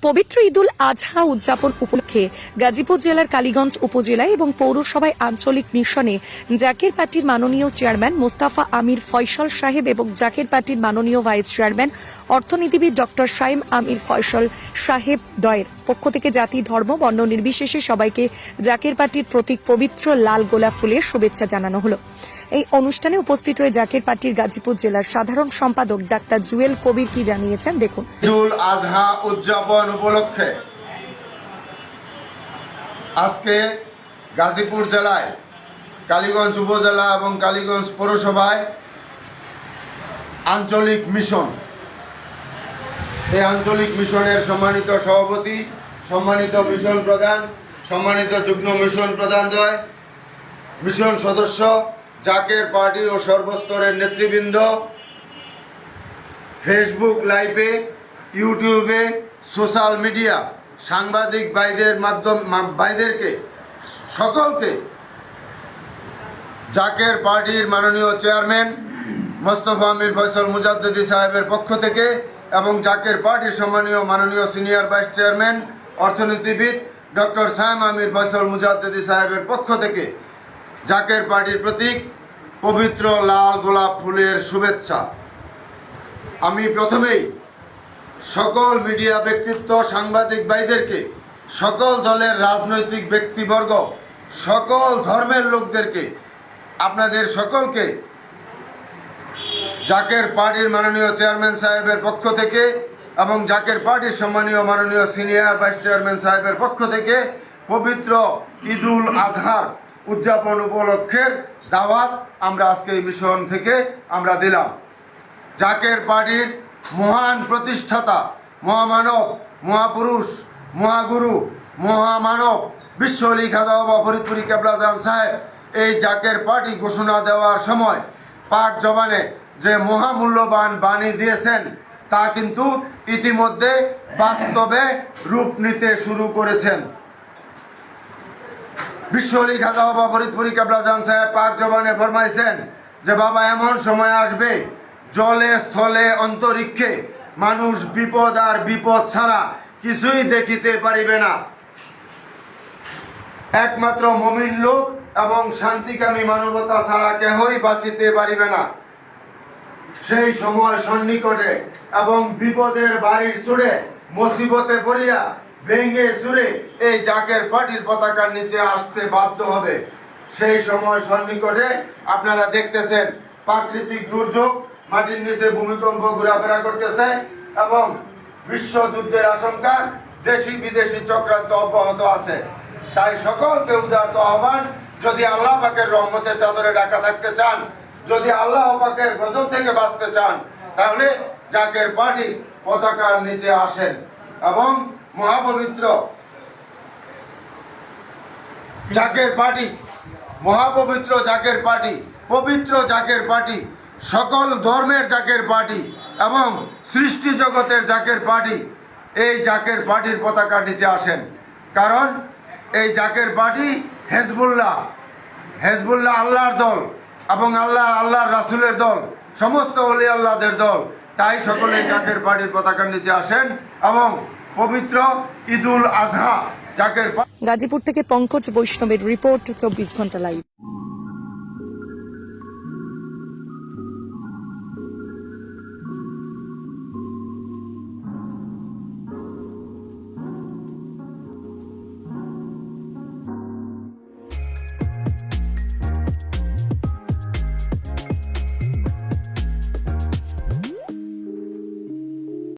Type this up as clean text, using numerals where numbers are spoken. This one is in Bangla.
পবিত্র ঈদুল আজহা উদযাপন উপলক্ষে গাজীপুর জেলার কালীগঞ্জ উপজেলায় এবং পৌরসভায় আঞ্চলিক মিশনে জাকের পার্টির মাননীয় চেয়ারম্যান মোস্তাফা আমির ফয়সল সাহেব এবং জাকের পার্টির মাননীয় ভাইস চেয়ারম্যান অর্থনীতিবিদ ডক্টর শাইম আমির ফয়সল সাহেব দয়ের পক্ষ থেকে জাতি ধর্ম বর্ণ নির্বিশেষে সবাইকে জাকের পার্টির প্রতীক পবিত্র লাল গোলাপ ফুলের শুভেচ্ছা জানানো হলো। এই অনুষ্ঠানে উপস্থিত হয়ে জাকের পার্টির গাজীপুর জেলার সাধারণ সম্পাদক ডাক্তার জুয়েল কবির কি জানিয়েছেন দেখুন। ঈদুল আজহা উদযাপন উপলক্ষে আজকে গাজীপুর জেলায় কালীগঞ্জ উপজেলা এবং কালীগঞ্জ পৌরসভায় আঞ্চলিক মিশন, এই আঞ্চলিক মিশনের সম্মানিত সভাপতি, সম্মানিত মিশন প্রধান, সম্মানিত যুগ্ম মিশন প্রধানদ্বয়, মিশন সদস্য, জাকের পার্টি ও সর্বস্তরের নেতৃবৃন্দ, ফেসবুক লাইভে, ইউটিউবে, সোশ্যাল মিডিয়া, সাংবাদিক ভাইদেরকে সকলকে জাকের পার্টির মাননীয় চেয়ারম্যান মোস্তফা আমির ফয়সল মুজাদ্দেদি সাহেবের পক্ষ থেকে এবং জাকের পার্টির সম্মানীয় মাননীয় সিনিয়র ভাইস চেয়ারম্যান অর্থনীতিবিদ ডক্টর শাইম আমির ফয়সল মুজাদ্দেদি সাহেবের পক্ষ থেকে জাকের পার্টির প্রতীক পবিত্র লাল গোলাপ ফুলের শুভেচ্ছা। আমি প্রথমেই সকল মিডিয়া ব্যক্তিত্ব, সাংবাদিক ভাইদেরকে, সকল দলের রাজনৈতিক ব্যক্তিবর্গ, সকল ধর্মের লোকদেরকে, আপনাদের সকলকে জাকের পার্টির মাননীয় চেয়ারম্যান সাহেবের পক্ষ থেকে এবং জাকের পার্টির সম্মানীয় মাননীয় সিনিয়র ভাইস চেয়ারম্যান সাহেবের পক্ষ থেকে পবিত্র ঈদুল আজহার উদযাপন উপলক্ষের দাওয়াত আমরা আজকে এই মিশন থেকে আমরা দিলাম। জাকের পার্টির মহান প্রতিষ্ঠাতা, মহামানব, মহাপুরুষ, মহাগুরু, মহামানব বিশ্ব আলী খাজা বাবা ফরিদপুরি কেবলা জান সাহেব এই জাকের পার্টি ঘোষণা দেওয়ার সময় পাক জবানে যে মহামূল্যবান বাণী দিয়েছেন তা কিন্তু ইতিমধ্যে বাস্তবে রূপ নিতে শুরু করেছেন। বিশ্ব আলী খাজা বাবা ফরিদপুরি কেবলা জান সাহেব পাক জবানে ফরমাইছেন যে বাবা এমন সময় আসবে জলে স্থলে অন্তরিক্ষে মানুষ বিপদ আর বিপদ ছাড়া কিছুই দেখিতে পারিবে না, একমাত্র মুমিন লোক এবং শান্তিকামী মানবতা ছাড়া কেহই বাঁচিতে পারিবে না। সেই সময় সন্নিকটে এবং বিপদের বাড়ির চুড়ে মুসিবতে পড়িয়া ভেঙে চুরে এই জাকের পার্টির পতাকার নিচে আসতে বাধ্য হবে। সেই সময় সন্নিকটে আপনারা দেখতেছেন প্রাকৃতিক দুর্যোগ, মাটির নিচে ভূমিকম্প ঘোরাফেরা করতেছে এবং বিশ্বযুদ্ধের আশঙ্কা, দেশি বিদেশি চক্রান্ত অব্যাহত আছে। তাই সকলকে উদারত আহ্বান, যদি আল্লাহ পাকের রহমতের চাদরে ঢাকা থাকতে চান, যদি আল্লাহ পাকের গজব থেকে বাঁচতে চান, তাহলে জাকের পার্টি পতাকার নিচে আসেন এবং মহাপবিত্র জাকের পার্টি, মহাপবিত্র জাকের পার্টি, পবিত্র জাকের পার্টি, সকল ধর্মের জাকের পার্টি এবং সৃষ্টি জগতের জাকের পার্টি, এই জাকের পার্টির পতাকার নিচে আসেন। কারণ এই জাকের পার্টি হেজবুল্লাহ আল্লাহর দল এবং আল্লাহর রাসূলের দল, সমস্ত ওলি আল্লাহদের দল। তাই সকলে জাকের পার্টির পতাকার নিচে আসেন এবং পবিত্র ঈদুল আজহা জাকের। গাজীপুর থেকে পঙ্কজ বৈষ্ণবের রিপোর্ট, 24 ঘন্টা লাইভ।